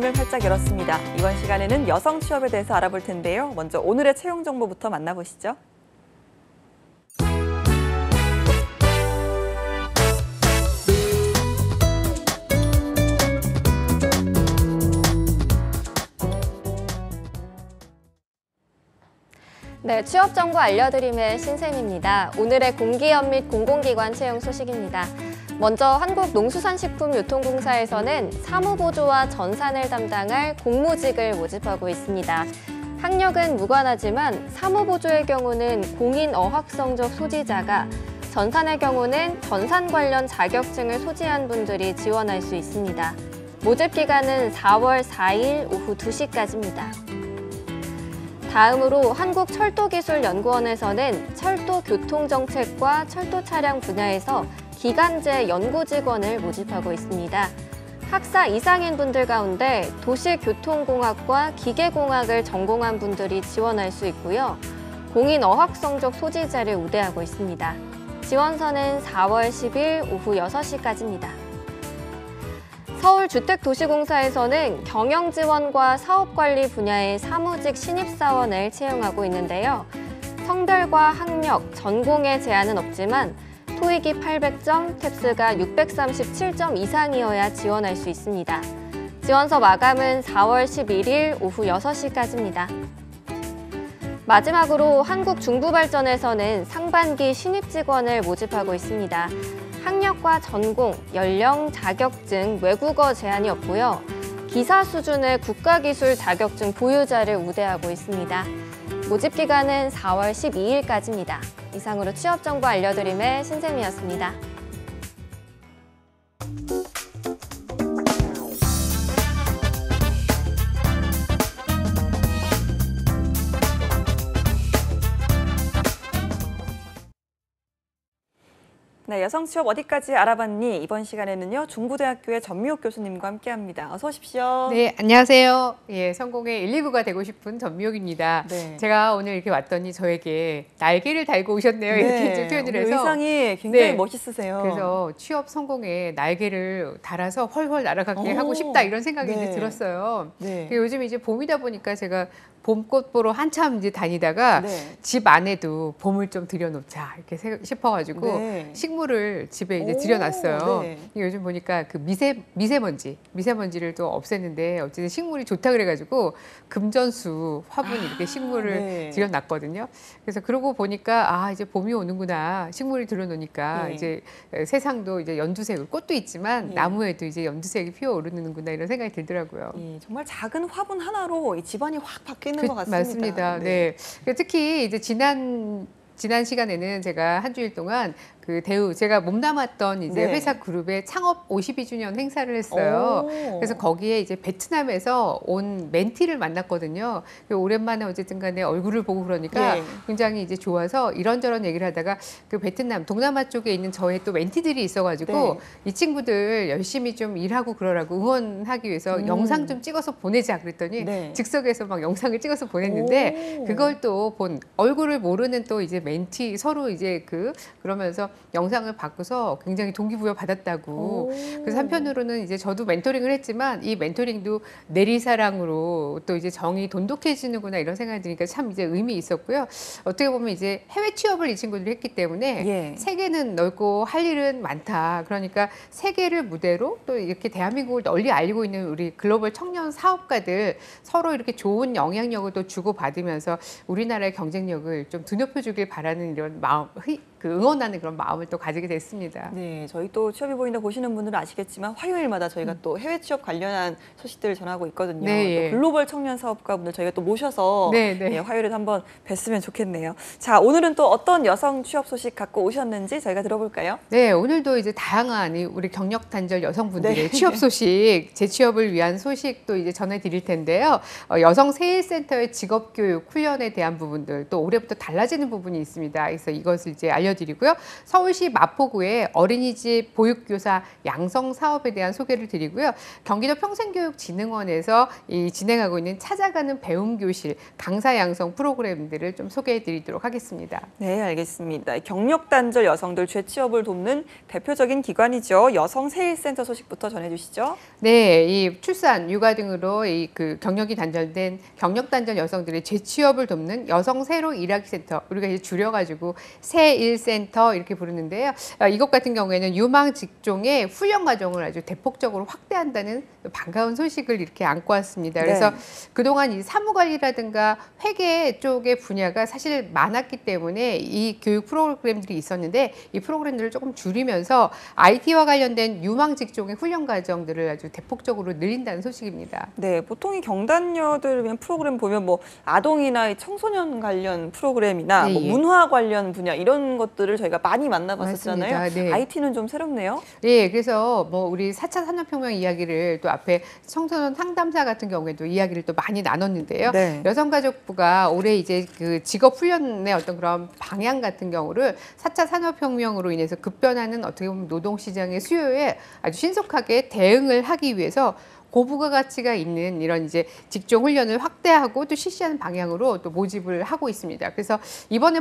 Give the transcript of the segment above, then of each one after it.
문을 활짝 열었습니다. 이번 시간에는 여성 취업에 대해서 알아볼 텐데요. 먼저 오늘의 채용 정보부터 만나보시죠. 네, 취업 정보 알려드림의 신샘입니다. 오늘의 공기업 및 공공기관 채용 소식입니다. 먼저 한국농수산식품유통공사에서는 사무보조와 전산을 담당할 공무직을 모집하고 있습니다. 학력은 무관하지만 사무보조의 경우는 공인어학성적 소지자가, 전산의 경우는 전산 관련 자격증을 소지한 분들이 지원할 수 있습니다. 모집 기간은 4월 4일 오후 2시까지입니다. 다음으로 한국철도기술연구원에서는 철도교통정책과 철도차량 분야에서 기간제 연구 직원을 모집하고 있습니다. 학사 이상인 분들 가운데 도시교통공학과 기계공학을 전공한 분들이 지원할 수 있고요. 공인어학성적 소지자를 우대하고 있습니다. 지원서는 4월 10일 오후 6시까지입니다. 서울주택도시공사에서는 경영지원과 사업관리 분야의 사무직 신입사원을 채용하고 있는데요. 성별과 학력, 전공에 제한은 없지만 토익이 800점, 탭스가 637점 이상이어야 지원할 수 있습니다. 지원서 마감은 4월 11일 오후 6시까지입니다. 마지막으로 한국중부발전에서는 상반기 신입직원을 모집하고 있습니다. 학력과 전공, 연령, 자격증, 외국어 제한이 없고요. 기사 수준의 국가기술 자격증 보유자를 우대하고 있습니다. 모집 기간은 4월 12일까지입니다. 이상으로 취업정보 알려드림의 신샘이었습니다. 네, 여성 취업 어디까지 알아봤니? 이번 시간에는요, 중부대학교의 전미옥 교수님과 함께합니다. 어서 오십시오. 네, 안녕하세요. 예, 성공의 119가 되고 싶은 전미옥입니다. 네. 제가 오늘 이렇게 왔더니 저에게 날개를 달고 오셨네요. 이렇게 좀 표현을 해서. 의상이 굉장히 네. 멋있으세요. 그래서 취업 성공에 날개를 달아서 훨훨 날아가게 하고 오. 싶다 이런 생각이 네. 이제 들었어요. 네. 요즘 이제 봄이다 보니까 제가 봄꽃 보러 한참 이제 다니다가 네. 집 안에도 봄을 좀 들여놓자 이렇게 싶어가지고 네. 식물을 집에 이제 오, 들여놨어요. 네. 요즘 보니까 그 미세먼지를 또 없앴는데 어쨌든 식물이 좋다 그래가지고 금전수 화분 이렇게 식물을 네. 들여놨거든요. 그래서 그러고 보니까 이제 봄이 오는구나. 식물이 들여놓으니까 네. 이제 세상도 이제 연두색, 꽃도 있지만 네. 나무에도 이제 연두색이 피어오르는구나 이런 생각이 들더라고요. 예, 정말 작은 화분 하나로 이 집안이 확 바뀌는 것 같습니다. 맞습니다. 네. 특히 이제 지난 시간에는 제가 한 주일 동안 그 제가 몸담았던 이제 네. 회사 그룹의 창업 52주년 행사를 했어요. 오. 그래서 거기에 이제 베트남에서 온 멘티를 만났거든요. 오랜만에 어쨌든 간에 얼굴을 보고 그러니까 네. 굉장히 이제 좋아서 이런저런 얘기를 하다가 그 베트남, 동남아 쪽에 있는 저의 또 멘티들이 있어가지고 네. 이 친구들 열심히 좀 일하고 그러라고 응원하기 위해서 영상 좀 찍어서 보내자 그랬더니 네. 즉석에서 막 영상을 찍어서 보냈는데 오. 그걸 또 얼굴을 모르는 또 이제 멘티 서로 이제 그러면서 영상을 받고서 굉장히 동기부여 받았다고. 오. 그래서 한편으로는 이제 저도 멘토링을 했지만 이 멘토링도 내리사랑으로 또 이제 정이 돈독해지는구나 이런 생각이 드니까 참 이제 의미 있었고요. 어떻게 보면 이제 해외 취업을 이 친구들이 했기 때문에 예. 세계는 넓고 할 일은 많다. 그러니까 세계를 무대로 또 이렇게 대한민국을 널리 알리고 있는 우리 글로벌 청년 사업가들 서로 이렇게 좋은 영향력을 또 주고받으면서 우리나라의 경쟁력을 좀 드높여주길 바라는 이런 마음, 응원하는 그런 마음을 또 가지게 됐습니다. 네, 저희 또 취업이 보인다 보시는 분들은 아시겠지만 화요일마다 저희가 또 해외 취업 관련한 소식들을 전하고 있거든요. 네, 예. 또 글로벌 청년 사업가분들 저희가 또 모셔서 네, 네. 예, 화요일에도 한번 뵀으면 좋겠네요. 자, 오늘은 또 어떤 여성 취업 소식 갖고 오셨는지 저희가 들어볼까요? 네, 오늘도 이제 다양한 우리 경력 단절 여성분들의 네. 취업 소식, 재취업을 위한 소식도 이제 전해드릴 텐데요. 여성 세일센터의 직업교육 훈련에 대한 부분들 또 올해부터 달라지는 부분이 있습니다. 그래서 이것을 이제 알려드리고요. 서울시 마포구의 어린이집 보육교사 양성 사업에 대한 소개를 드리고요. 경기도 평생교육진흥원에서 진행하고 있는 찾아가는 배움교실 강사 양성 프로그램들을 좀 소개해드리도록 하겠습니다. 네, 알겠습니다. 경력 단절 여성들 재취업을 돕는 대표적인 기관이죠. 여성세일센터 소식부터 전해주시죠. 네, 이 출산, 육아 등으로 경력 단절 여성들의 재취업을 돕는 여성 새로 일하기 센터, 우리가 이제 줄여가지고 세일센터 이렇게 부르는데요. 이것 같은 경우에는 유망 직종의 훈련 과정을 아주 대폭적으로 확대한다는 반가운 소식을 이렇게 안고 왔습니다. 그래서 네. 그동안 이 사무관리라든가 회계 쪽의 분야가 사실 많았기 때문에 이 교육 프로그램들이 있었는데 이 프로그램들을 조금 줄이면서 IT와 관련된 유망 직종의 훈련 과정들을 아주 대폭적으로 늘린다는 소식입니다. 네, 보통 이 경단녀들 위한 프로그램 보면 뭐 아동이나 청소년 관련 프로그램이나 네, 뭐 예. 문화 관련 분야 이런 것들을 저희가 많이 만나봤었잖아요. 맞습니다. 네. IT는 좀 새롭네요. 네, 그래서 뭐 우리 4차 산업혁명 이야기를 또 앞에 청소년 상담사 같은 경우에도 이야기를 또 많이 나눴는데요. 네. 여성가족부가 올해 이제 그 직업 훈련의 어떤 그런 방향 같은 경우를 4차 산업혁명으로 인해서 급변하는 어떻게 보면 노동시장의 수요에 아주 신속하게 대응을 하기 위해서 고부가 가치가 있는 이런 이제 직종 훈련을 확대하고 또 실시하는 방향으로 또 모집을 하고 있습니다. 그래서 이번에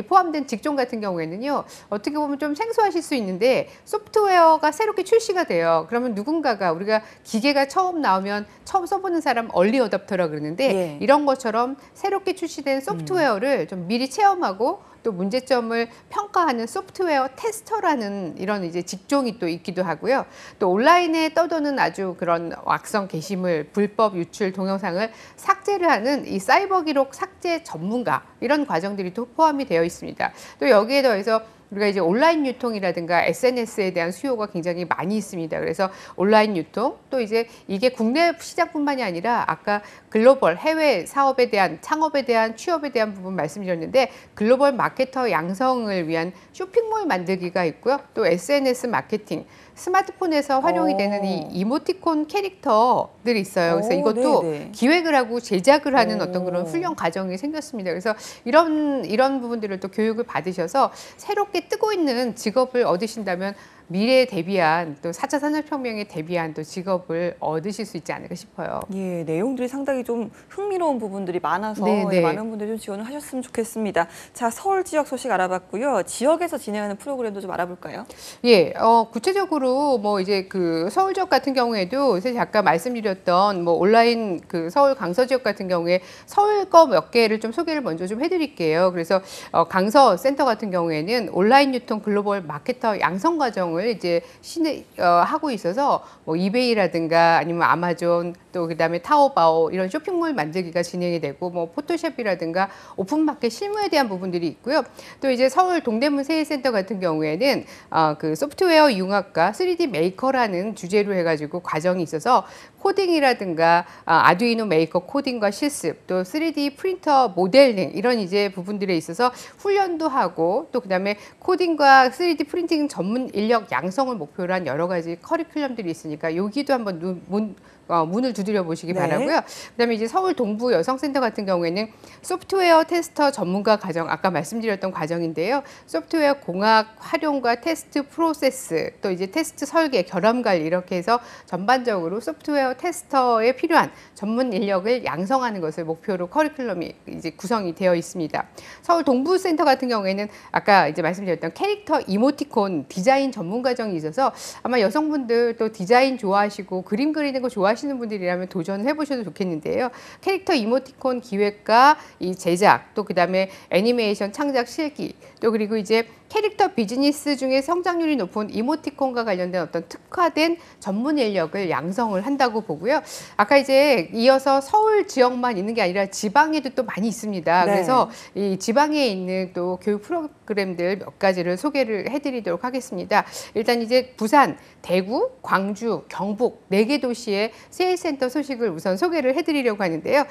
포함된 직종 같은 경우에는요, 어떻게 보면 좀 생소하실 수 있는데 소프트웨어가 새롭게 출시가 돼요. 그러면 누군가가 우리가 기계가 처음 나오면 처음 써보는 사람 얼리 어답터라 그러는데 예. 이런 것처럼 새롭게 출시된 소프트웨어를 좀 미리 체험하고 또 문제점을 평가하는 소프트웨어 테스터라는 이런 이제 직종이 또 있기도 하고요. 또 온라인에 떠도는 아주 그런 악성 게시물, 불법 유출 동영상을 삭제를 하는 이 사이버 기록 삭제 전문가 이런 과정들이 또 포함이 되어 있습니다. 또 여기에 더해서 우리가 이제 온라인 유통이라든가 SNS에 대한 수요가 굉장히 많이 있습니다. 그래서 온라인 유통 또 이제 이게 국내 시장뿐만이 아니라 아까 글로벌 해외 사업에 대한 창업에 대한 취업에 대한 부분 말씀드렸는데 글로벌 마케터 양성을 위한 쇼핑몰 만들기가 있고요. 또 SNS 마케팅 스마트폰에서 활용이 되는 이 이모티콘 캐릭터들이 있어요. 그래서 이것도 네네. 기획을 하고 제작을 하는 어떤 그런 오. 훈련 과정이 생겼습니다. 그래서 이런 부분들을 또 교육을 받으셔서 새롭게 뜨고 있는 직업을 얻으신다면 미래에 대비한 또 4차 산업혁명에 대비한 또 직업을 얻으실 수 있지 않을까 싶어요. 예, 내용들이 상당히 좀 흥미로운 부분들이 많아서 네, 네. 많은 분들이 좀 지원을 하셨으면 좋겠습니다. 자, 서울 지역 소식 알아봤고요. 지역에서 진행하는 프로그램도 좀 알아볼까요? 예, 구체적으로 뭐 이제 그 서울 지역 같은 경우에도 사실 아까 말씀드렸던 뭐 온라인 그 서울 강서 지역 같은 경우에 서울 거 몇 개를 좀 소개를 먼저 좀 해드릴게요. 그래서 강서 센터 같은 경우에는 온라인 유통 글로벌 마케터 양성 과정을 이제 하고 있어서 뭐 이베이라든가 아니면 아마존 또 그다음에 타오바오 이런 쇼핑몰 만들기가 진행이 되고 뭐 포토샵이라든가 오픈마켓 실무에 대한 부분들이 있고요. 또 이제 서울 동대문 세일센터 같은 경우에는 그 소프트웨어 융합과 3D 메이커라는 주제로 해가지고 과정이 있어서 코딩이라든가 아두이노 메이커 코딩과 실습 또 3D 프린터 모델링 이런 이제 부분들에 있어서 훈련도 하고 또 그다음에 코딩과 3D 프린팅 전문 인력 양성을 목표로 한 여러 가지 커리큘럼들이 있으니까 여기도 한번 문을 두드려 보시기 네. 바라고요. 그다음에 이제 서울 동부 여성센터 같은 경우에는 소프트웨어 테스터 전문가 과정 아까 말씀드렸던 과정인데요. 소프트웨어 공학 활용과 테스트 프로세스 또 이제 테스트 설계 결함 관리 이렇게 해서 전반적으로 소프트웨어 테스터에 필요한 전문 인력을 양성하는 것을 목표로 커리큘럼이 이제 구성이 되어 있습니다. 서울 동부센터 같은 경우에는 아까 이제 말씀드렸던 캐릭터 이모티콘 디자인 전문 과정이 있어서 아마 여성분들 또 디자인 좋아하시고 그림 그리는 거 좋아하시는 분들이라면 도전해 보셔도 좋겠는데요. 캐릭터 이모티콘 기획과 이 제작 또 그다음에 애니메이션 창작 실기 또 그리고 이제 캐릭터 비즈니스 중에 성장률이 높은 이모티콘과 관련된 어떤 특화된 전문 인력을 양성을 한다고 보고요. 아까 이제 이어서 서울 지역만 있는 게 아니라 지방에도 또 많이 있습니다. 네. 그래서 이 지방에 있는 또 교육 프로그램들 몇 가지를 소개를 해드리도록 하겠습니다. 일단 이제 부산, 대구, 광주, 경북 4개 도시의 세일센터 소식을 우선 소개를 해드리려고 하는데요.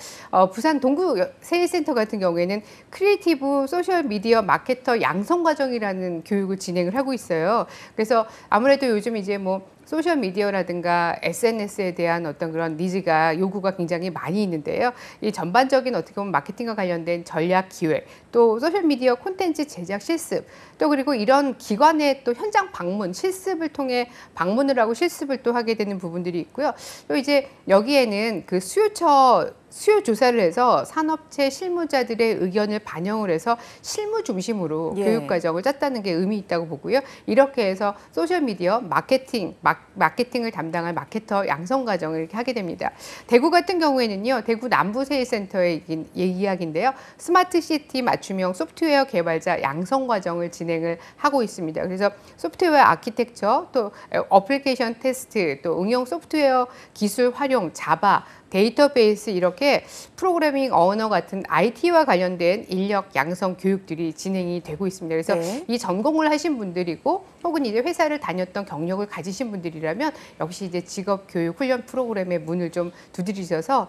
부산 동구 세일센터 같은 경우에는 크리에이티브 소셜 미디어 마케터 양성 과정이라는 교육을 진행을 하고 있어요. 그래서 아무래도 요즘 이제 뭐 소셜 미디어라든가 SNS에 대한 어떤 그런 니즈가 요구가 굉장히 많이 있는데요. 이 전반적인 어떻게 보면 마케팅과 관련된 전략 기획, 또 소셜 미디어 콘텐츠 제작 실습, 또 그리고 이런 기관의 또 현장 방문, 실습을 통해 방문을 하고 실습을 또 하게 되는 부분들이 있고요. 또 이제 여기에는 그 수요 조사를 해서 산업체 실무자들의 의견을 반영을 해서 실무 중심으로 예. 교육 과정을 짰다는 게 의미 있다고 보고요. 이렇게 해서 소셜 미디어 마케팅을 담당할 마케터 양성 과정을 이렇게 하게 됩니다. 대구 같은 경우에는요, 대구 남부 세일센터의 이야기인데요. 스마트 시티 맞춤형 소프트웨어 개발자 양성 과정을 진행을 하고 있습니다. 그래서 소프트웨어 아키텍처, 또 어플리케이션 테스트, 또 응용 소프트웨어 기술 활용, 자바, 데이터베이스 이렇게 프로그래밍 언어 같은 IT와 관련된 인력 양성 교육들이 진행이 되고 있습니다. 그래서 네. 이 전공을 하신 분들이고 혹은 이제 회사를 다녔던 경력을 가지신 분들이라면 역시 이제 직업 교육 훈련 프로그램의 문을 좀 두드리셔서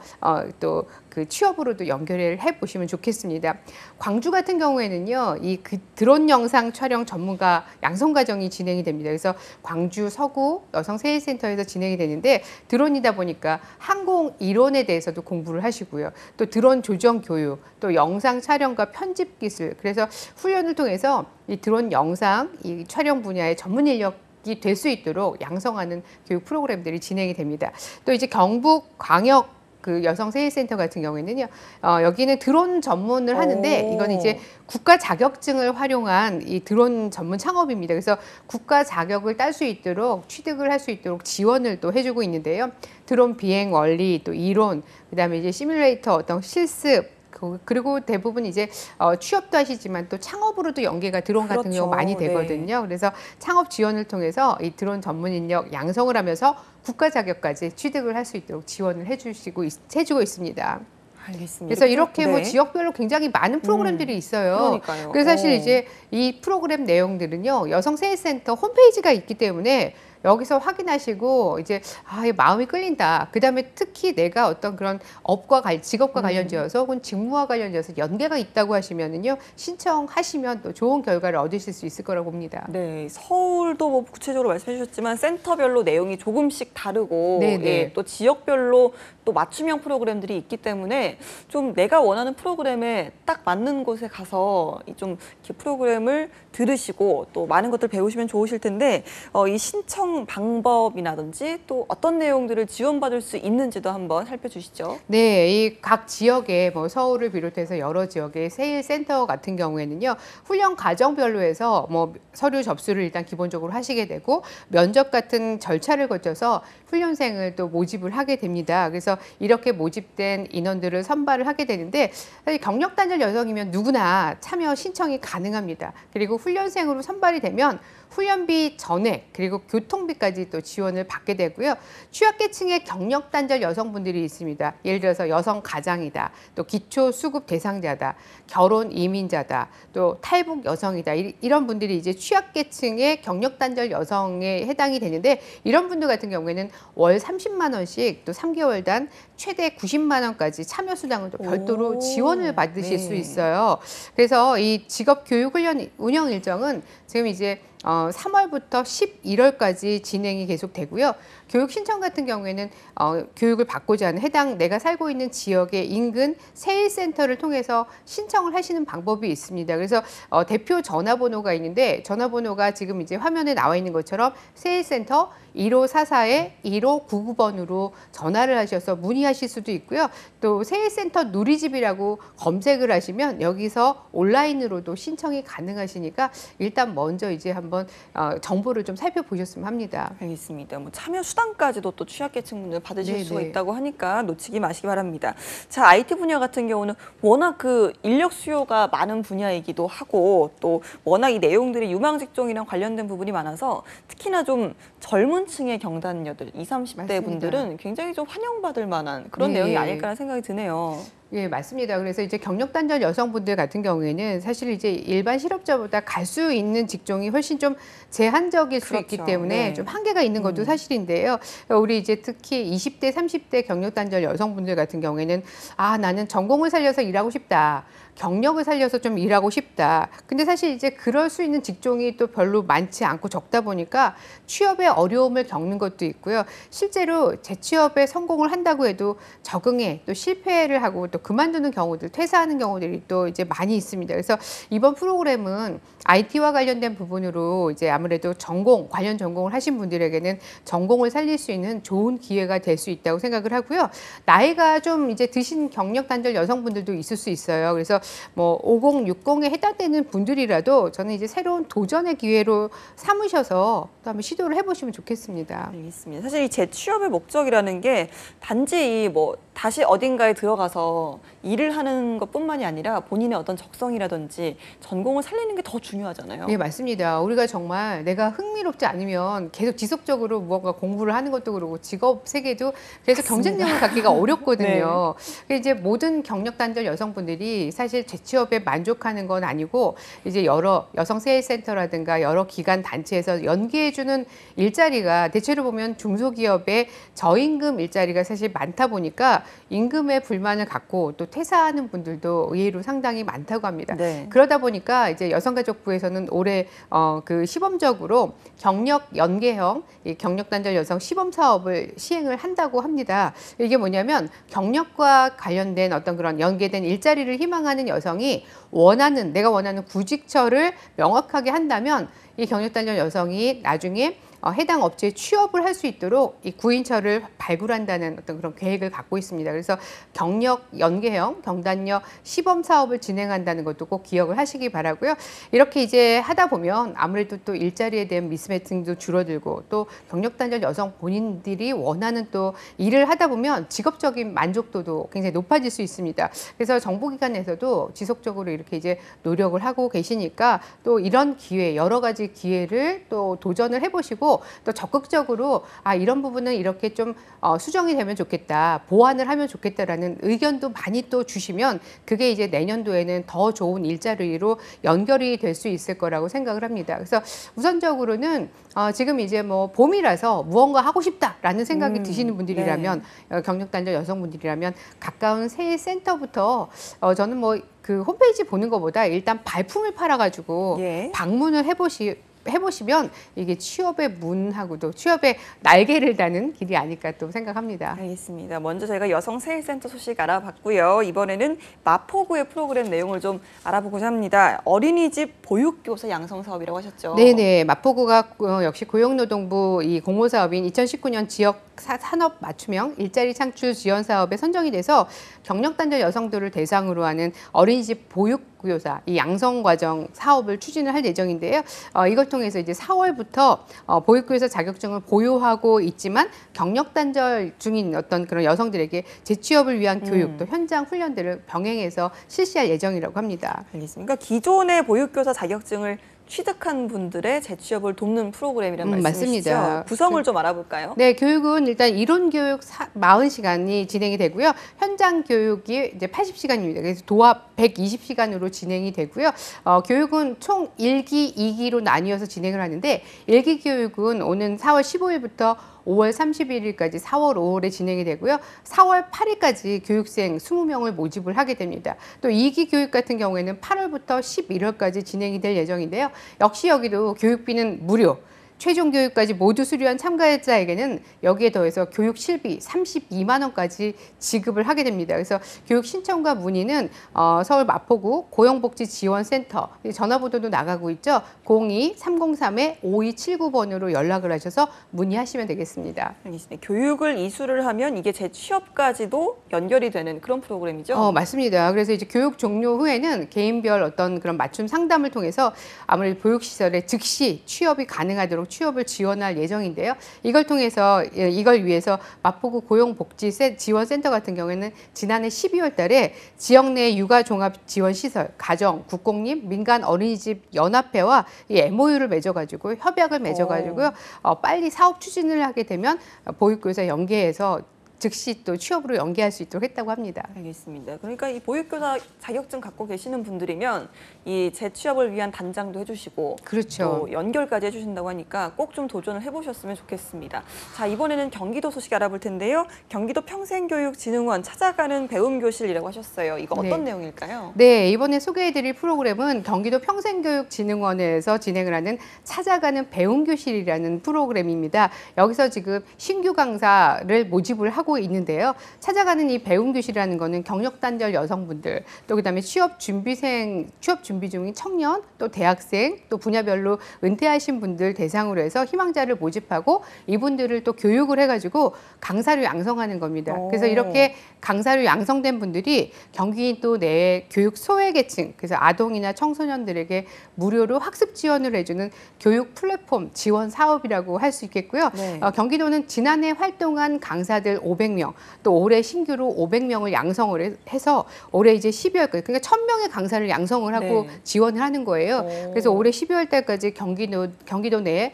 또 그 취업으로도 연결을 해 보시면 좋겠습니다. 광주 같은 경우에는요, 이 그 드론 영상 촬영 전문가 양성 과정이 진행이 됩니다. 그래서 광주 서구 여성 세일센터에서 진행이 되는데 드론이다 보니까 항공 이론에 대해서도 공부를 하시고요. 또 드론 조정 교육, 또 영상 촬영과 편집 기술. 그래서 훈련을 통해서 이 드론 영상 이 촬영 분야의 전문 인력 이 될 수 있도록 양성하는 교육 프로그램들이 진행이 됩니다. 또 이제 경북 광역 그 여성 세일센터 같은 경우에는요, 여기는 드론 전문을 하는데 이건 이제 국가 자격증을 활용한 이 드론 전문 창업입니다. 그래서 국가 자격을 딸 수 있도록 취득을 할 수 있도록 지원을 또 해주고 있는데요. 드론 비행 원리, 또 이론, 그다음에 이제 시뮬레이터 어떤 실습. 그리고 대부분 이제 취업도 하시지만 또 창업으로도 연계가 드론 같은 그렇죠. 경우 많이 되거든요. 네. 그래서 창업 지원을 통해서 이 드론 전문 인력 양성을 하면서 국가 자격까지 취득을 할 수 있도록 지원을 해주고 있습니다. 알겠습니다. 그래서 이렇게 뭐 네. 지역별로 굉장히 많은 프로그램들이 있어요. 그러니까요. 그래서 사실 이제 이 프로그램 내용들은요, 여성 세일센터 홈페이지가 있기 때문에 여기서 확인하시고 이제 마음이 끌린다. 그다음에 특히 내가 어떤 그런 직업과 관련지어서 혹은 직무와 관련지어서 연계가 있다고 하시면은요, 신청하시면 또 좋은 결과를 얻으실 수 있을 거라고 봅니다. 네, 서울도 뭐 구체적으로 말씀해 주셨지만 센터별로 내용이 조금씩 다르고 네네. 예, 또 지역별로 또 맞춤형 프로그램들이 있기 때문에 좀 내가 원하는 프로그램에 딱 맞는 곳에 가서 좀 이렇게 프로그램을 들으시고 또 많은 것들 배우시면 좋으실 텐데 이 신청 방법이라든지 또 어떤 내용들을 지원받을 수 있는지도 한번 살펴주시죠. 네, 이 각 지역에 뭐 서울을 비롯해서 여러 지역의 세일센터 같은 경우에는요, 훈련 과정별로 해서 뭐 서류 접수를 일단 기본적으로 하시게 되고 면접 같은 절차를 거쳐서 훈련생을 또 모집을 하게 됩니다. 그래서 이렇게 모집된 인원들을 선발을 하게 되는데 사실 경력 단절 여성이면 누구나 참여 신청이 가능합니다. 그리고 훈련생으로 선발이 되면 훈련비 전액 그리고 교통비까지 또 지원을 받게 되고요. 취약계층의 경력 단절 여성분들이 있습니다. 예를 들어서 여성 가장이다, 또 기초 수급 대상자다, 결혼 이민자다, 또 탈북 여성이다. 이런 분들이 이제 취약계층의 경력 단절 여성에 해당이 되는데 이런 분들 같은 경우에는 월 30만 원씩 또 3개월단 최대 90만 원까지 참여 수당을 또 별도로 지원을 받으실 수 있어요. 그래서 이 직업 교육 훈련 운영 일정은 지금 이제 3월부터 11월까지 진행이 계속되고요. 교육 신청 같은 경우에는 교육을 받고자 하는 해당 내가 살고 있는 지역의 인근 세일센터를 통해서 신청을 하시는 방법이 있습니다. 그래서 대표 전화번호가 있는데 전화번호가 지금 이제 화면에 나와 있는 것처럼 세일센터 1544-1599번으로 전화를 하셔서 문의하실 수도 있고요. 또 세일센터 누리집이라고 검색을 하시면 여기서 온라인으로도 신청이 가능하시니까 일단 먼저 이제 한번 정보를 좀 살펴보셨으면 합니다. 알겠습니다. 뭐 참여 수당까지도 또 취약계층분들 받으실 네네. 수가 있다고 하니까 놓치지 마시기 바랍니다. 자, IT 분야 같은 경우는 워낙 그 인력 수요가 많은 분야이기도 하고 또 워낙 이 내용들이 유망 직종이랑 관련된 부분이 많아서 특히나 좀 젊은 층의 경단녀들, 20, 30대 맞습니다. 분들은 굉장히 좀 환영받을 만한 그런 네. 내용이 아닐까라는 생각이 드네요. 예, 맞습니다. 그래서 이제 경력 단절 여성분들 같은 경우에는 사실 이제 일반 실업자보다 갈 수 있는 직종이 훨씬 좀 제한적일 수 있기 그렇죠. 때문에 네. 좀 한계가 있는 것도 사실인데요. 우리 이제 특히 20대, 30대 경력 단절 여성분들 같은 경우에는 나는 전공을 살려서 일하고 싶다. 경력을 살려서 좀 일하고 싶다. 근데 사실 이제 그럴 수 있는 직종이 또 별로 많지 않고 적다 보니까 취업에 어려움을 겪는 것도 있고요. 실제로 재취업에 성공을 한다고 해도 적응에 또 실패를 하고 또 그만두는 경우들, 퇴사하는 경우들이 또 이제 많이 있습니다. 그래서 이번 프로그램은 IT와 관련된 부분으로 이제 아무래도 관련 전공을 하신 분들에게는 전공을 살릴 수 있는 좋은 기회가 될 수 있다고 생각을 하고요. 나이가 좀 이제 드신 경력 단절 여성분들도 있을 수 있어요. 그래서 뭐 50, 60에 해당되는 분들이라도 저는 이제 새로운 도전의 기회로 삼으셔서 또 한번 시도를 해보시면 좋겠습니다. 알겠습니다. 사실 이 재취업의 목적이라는 게 단지 뭐 다시 어딘가에 들어가서 일을 하는 것뿐만이 아니라 본인의 어떤 적성이라든지 전공을 살리는 게 더 중요하잖아요. 네, 맞습니다. 우리가 정말 내가 흥미롭지 않으면 계속 지속적으로 무언가 공부를 하는 것도 그렇고 직업 세계도 계속 경쟁력을 갖기가 어렵거든요. 이제 모든 경력 단절 여성분들이 사실 재취업에 만족하는 건 아니고 이제 여러 여성 세일센터라든가 여러 기관 단체에서 연계해주는 일자리가 대체로 보면 중소기업의 저임금 일자리가 사실 많다 보니까 임금에 불만을 갖고 또 퇴사하는 분들도 의외로 상당히 많다고 합니다. 네. 그러다 보니까 이제 여성가족부에서는 올해 그 시범적으로 경력 연계형 이 경력 단절 여성 시범 사업을 시행을 한다고 합니다. 이게 뭐냐면 경력과 관련된 어떤 그런 연계된 일자리를 희망하는 여성이 내가 원하는 구직처를 명확하게 한다면 이 경력 단절 여성이 나중에 해당 업체에 취업을 할 수 있도록 이 구인처를 발굴한다는 어떤 그런 계획을 갖고 있습니다. 그래서 경력 연계형 경단력 시범 사업을 진행한다는 것도 꼭 기억을 하시기 바라고요. 이렇게 이제 하다 보면 아무래도 또 일자리에 대한 미스매칭도 줄어들고 또 경력 단절 여성 본인들이 원하는 또 일을 하다 보면 직업적인 만족도도 굉장히 높아질 수 있습니다. 그래서 정보기관에서도 지속적으로 이렇게 이제 노력을 하고 계시니까 또 이런 기회, 여러 가지 기회를 또 도전을 해보시고 또 적극적으로 이런 부분은 이렇게 좀 수정이 되면 좋겠다, 보완을 하면 좋겠다라는 의견도 많이 또 주시면 그게 이제 내년도에는 더 좋은 일자리로 연결이 될 수 있을 거라고 생각을 합니다. 그래서 우선적으로는 지금 이제 뭐 봄이라서 무언가 하고 싶다라는 생각이 드시는 분들이라면 경력 단절 여성분들이라면 가까운 세일센터부터 저는 뭐 그 홈페이지 보는 것보다 일단 발품을 팔아가지고 방문을 해보시면 이게 취업의 문하고도 취업의 날개를 다는 길이 아닐까 또 생각합니다. 알겠습니다. 먼저 저희가 여성 세일센터 소식 알아봤고요. 이번에는 마포구의 프로그램 내용을 좀 알아보고자 합니다. 어린이집 보육교사 양성 사업이라고 하셨죠? 네네. 마포구가 역시 고용노동부 이 공모사업인 2019년 지역 산업 맞춤형 일자리 창출 지원 사업에 선정이 돼서 경력 단절 여성들을 대상으로 하는 어린이집 보육교사 이 양성 과정 사업을 추진을 할 예정인데요. 이걸 통해서 이제 4월부터 보육교사 자격증을 보유하고 있지만 경력 단절 중인 어떤 그런 여성들에게 재취업을 위한 교육 또 현장 훈련들을 병행해서 실시할 예정이라고 합니다. 알겠습니다. 그러니까 기존의 보육교사 자격증을 취득한 분들의 재취업을 돕는 프로그램이란 말씀이시죠? 맞습니다. 구성을 좀 알아볼까요? 네, 교육은 일단 이론 교육 40시간이 진행이 되고요. 현장 교육이 이제 80시간입니다. 그래서 도합 120시간으로 진행이 되고요. 교육은 총 1기, 2기로 나뉘어서 진행을 하는데 1기 교육은 오는 4월 15일부터 5월 31일까지 4월 5월에 진행이 되고요. 4월 8일까지 교육생 20명을 모집을 하게 됩니다. 또 2기 교육 같은 경우에는 8월부터 11월까지 진행이 될 예정인데요. 역시 여기도 교육비는 무료. 최종 교육까지 모두 수료한 참가자에게는 여기에 더해서 교육 실비 32만 원까지 지급을 하게 됩니다. 그래서 교육 신청과 문의는 서울 마포구 고용복지지원센터 전화번호도 나가고 있죠. 02-303-5279번으로 연락을 하셔서 문의하시면 되겠습니다. 알겠습니다. 교육을 이수를 하면 이게 재취업까지도 연결이 되는 그런 프로그램이죠? 맞습니다. 그래서 이제 교육 종료 후에는 개인별 어떤 그런 맞춤 상담을 통해서 아무래도 보육시설에 즉시 취업이 가능하도록 취업을 지원할 예정인데요. 이걸 위해서 마포구 고용복지지원센터 같은 경우에는 지난해 12월 달에 지역 내 육아종합지원시설, 가정, 국공립, 민간 어린이집 연합회와 이 MOU를 맺어가지고 협약을 맺어가지고요. 빨리 사업 추진을 하게 되면 보육교사 연계해서 즉시 또 취업으로 연계할 수 있도록 했다고 합니다. 알겠습니다. 그러니까 이 보육교사 자격증 갖고 계시는 분들이면 이 재취업을 위한 단장도 해주시고 그렇죠. 또 연결까지 해주신다고 하니까 꼭 좀 도전을 해보셨으면 좋겠습니다. 자, 이번에는 경기도 소식 알아볼 텐데요. 경기도 평생교육진흥원 찾아가는 배움교실이라고 하셨어요. 이거 어떤 네. 내용일까요? 네, 이번에 소개해드릴 프로그램은 경기도 평생교육진흥원에서 진행을 하는 찾아가는 배움교실이라는 프로그램입니다. 여기서 지금 신규 강사를 모집을 하고 있는데요. 찾아가는 이 배움교실이라는 거는 경력단절 여성분들, 또 그다음에 취업 준비 중인 청년, 또 대학생, 또 분야별로 은퇴하신 분들 대상으로 해서 희망자를 모집하고 이분들을 또 교육을 해가지고 강사로 양성하는 겁니다. 그래서 이렇게 강사로 양성된 분들이 경기도 내에 교육 소외계층, 그래서 아동이나 청소년들에게 무료로 학습 지원을 해주는 교육 플랫폼 지원 사업이라고 할 수 있겠고요. 네. 경기도는 지난해 활동한 강사들 500명, 또 올해 신규로 500명을 양성을 해서 올해 이제 12월까지, 그러니까 1000명의 강사를 양성을 하고 네. 지원을 하는 거예요. 그래서 올해 12월 달까지 경기도 내에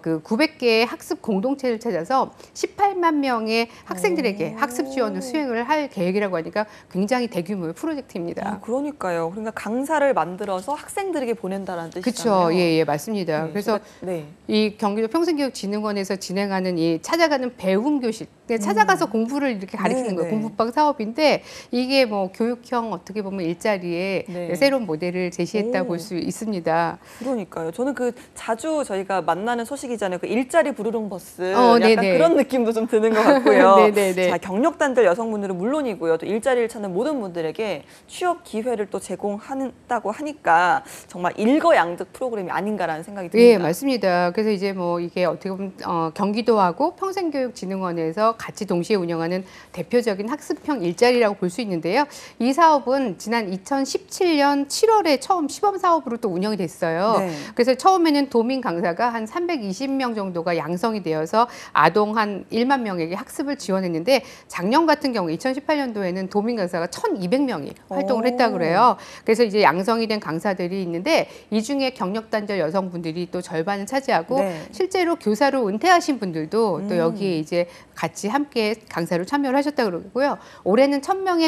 그 900개의 학습 공동체를 찾아서 18만 명의 학생들에게 학습 지원을 수행을 할 계획이라고 하니까 굉장히 대규모의 프로젝트입니다. 그러니까요. 그러니까 강사를 만들어서 학생들에게 보낸다는 뜻이잖아요. 그렇죠. 예, 맞습니다. 네, 그래서 네. 이 경기도 평생교육진흥원에서 진행하는 이 찾아가는 배움교실, 찾아가서 공부를 이렇게 가르치는 네, 거예요. 네. 공부방 사업인데 이게 뭐 교육형 어떻게 보면 일자리에 네. 새로운 모델을 제시했다 오. 볼 수 있습니다. 그러니까요. 저는 그 자주 저희가 만나는 소식이잖아요. 그 일자리 부르릉 버스 약간 네네. 그런 느낌도 좀 드는 것 같고요. 네네네. 자, 경력단절 여성분들은 물론이고요. 또 일자리를 찾는 모든 분들에게 취업 기회를 또 제공한다고 하니까 정말 일거양득 프로그램이 아닌가라는 생각이 듭니다. 예, 맞습니다. 그래서 이제 뭐 이게 어떻게 보면 경기도하고 평생교육진흥원에서 같이 동시에 운영하는 대표적인 학습형 일자리라고 볼 수 있는데요. 이 사업은 지난 2017년 7월에 처음 시범 사업으로 또 운영이 됐어요. 네. 그래서 처음에는 도민 강사가 한 320명 정도가 양성이 되어서 아동 한 1만 명에게 학습을 지원했는데 작년 같은 경우 2018년도에는 도민 강사가 1,200명이 활동을 했다고 그래요. 그래서 이제 양성이 된 강사들이 있는데 이 중에 경력단절 여성분들이 또 절반을 차지하고 네. 실제로 교사로 은퇴하신 분들도 또 여기에 이제 같이 함께 강사로 참여를 하셨다고 그러고요. 올해는 1,000명의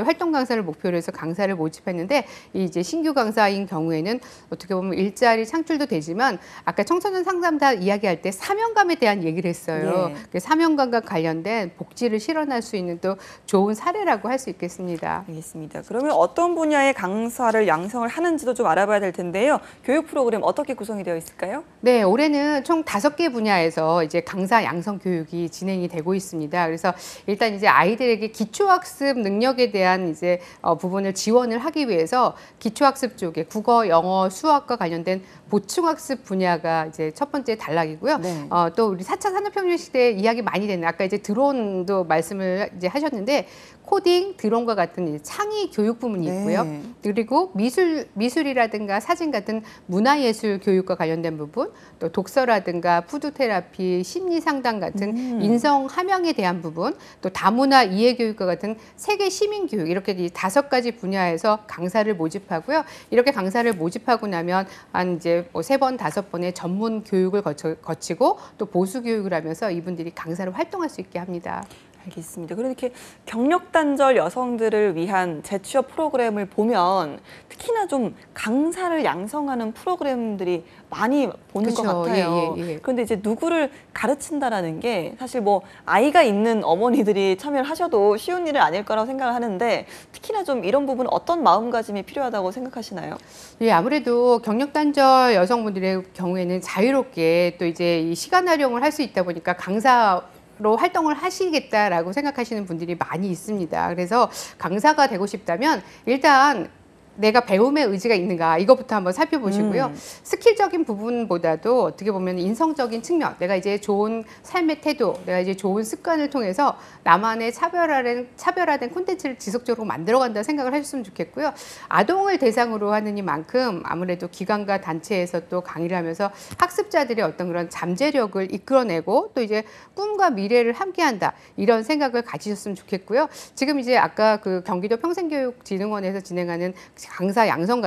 활동 강사를 목표로 해서 강사를 모집했는데 이제 신규 강사인 경우에는 어떻게 보면 일자리 창출도 되지만 아까 청소년 상담사 이야기할 때 사명감에 대한 얘기를 했어요. 네. 그 사명감과 관련된 복지를 실현할 수 있는 또 좋은 사례라고 할 수 있겠습니다. 알겠습니다. 그러면 어떤 분야의 강사를 양성을 하는지도 좀 알아봐야 될 텐데요. 교육 프로그램 어떻게 구성이 되어 있을까요? 네, 올해는 총 5개 분야에서 이제 강사 양성 교육이 진행이 되고 있습니다. 그래서 일단 이제 아이들에게 기초학습 능력에 대한 이제 부분을 지원을 하기 위해서 기초학습 쪽에 국어, 영어, 수학과 관련된 보충학습 분야가 이제 첫 번째 단락이고요. 네. 또 우리 4차 산업혁명 시대에 이야기 많이 되는 아까 이제 드론도 말씀을 이제 하셨는데 코딩, 드론과 같은 이제 창의 교육 부분이 있고요. 네. 그리고 미술이라든가 사진 같은 문화예술 교육과 관련된 부분, 또 독서라든가 푸드 테라피, 심리 상담 같은 인성 함양에 대한 부분, 또 다문화 이해 교육과 같은 세계 시민 교육 이렇게 이 5가지 분야에서 강사를 모집하고요. 이렇게 강사를 모집하고 나면 한 이제 뭐 3번, 5번의 전문 교육을 거치고 또 보수 교육을 하면서 이분들이 강사로 활동할 수 있게 합니다. 알겠습니다. 그렇게 경력단절 여성들을 위한 재취업 프로그램을 보면 특히나 좀 강사를 양성하는 프로그램들이 많이 보는 것 그렇죠. 같아요. 예. 그런데 이제 누구를 가르친다라는 게 사실 뭐 아이가 있는 어머니들이 참여를 하셔도 쉬운 일은 아닐 거라고 생각을 하는데 특히나 좀 이런 부분 어떤 마음가짐이 필요하다고 생각하시나요? 예, 아무래도 경력단절 여성분들의 경우에는 자유롭게 또 이제 이 시간 활용을 할 수 있다 보니까 로 활동을 하시겠다라고 생각하시는 분들이 많이 있습니다. 그래서 강사가 되고 싶다면 일단 내가 배움의 의지가 있는가 이것부터 한번 살펴보시고요. 스킬적인 부분보다도 어떻게 보면 인성적인 측면, 내가 이제 좋은 삶의 태도, 내가 이제 좋은 습관을 통해서 나만의 차별화된 콘텐츠를 지속적으로 만들어간다 생각을 하셨으면 좋겠고요. 아동을 대상으로 하는 이만큼 아무래도 기관과 단체에서 또 강의를 하면서 학습자들의 어떤 그런 잠재력을 이끌어내고 또 이제 꿈과 미래를 함께한다 이런 생각을 가지셨으면 좋겠고요. 지금 이제 아까 그 경기도 평생교육진흥원에서 진행하는 강사 양성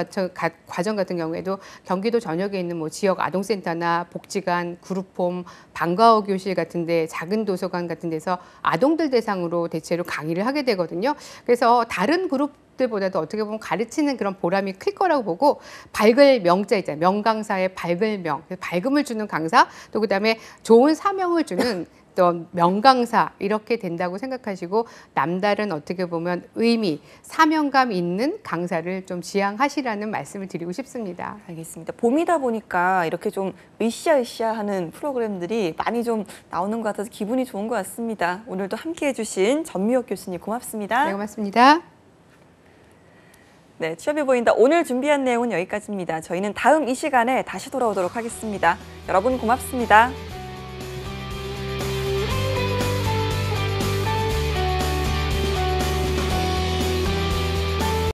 과정 같은 경우에도 경기도 전역에 있는 뭐 지역 아동센터나 복지관, 그룹홈, 방과후 교실 같은데 작은 도서관 같은 데서 아동들 대상으로 대체로 강의를 하게 되거든요. 그래서 다른 그룹들보다도 어떻게 보면 가르치는 그런 보람이 클 거라고 보고 밝을 명자 있잖아요. 명강사의 밝을 명, 밝음을 주는 강사, 또 그다음에 좋은 사명을 주는 또 명강사 이렇게 된다고 생각하시고 남다른 어떻게 보면 의미, 사명감 있는 강사를 좀 지향하시라는 말씀을 드리고 싶습니다. 알겠습니다. 봄이다 보니까 이렇게 좀 으쌰으쌰하는 프로그램들이 많이 좀 나오는 것 같아서 기분이 좋은 것 같습니다. 오늘도 함께해 주신 전미옥 교수님 고맙습니다. 네, 고맙습니다. 네, 취업이 보인다. 오늘 준비한 내용은 여기까지입니다. 저희는 다음 이 시간에 다시 돌아오도록 하겠습니다. 여러분 고맙습니다.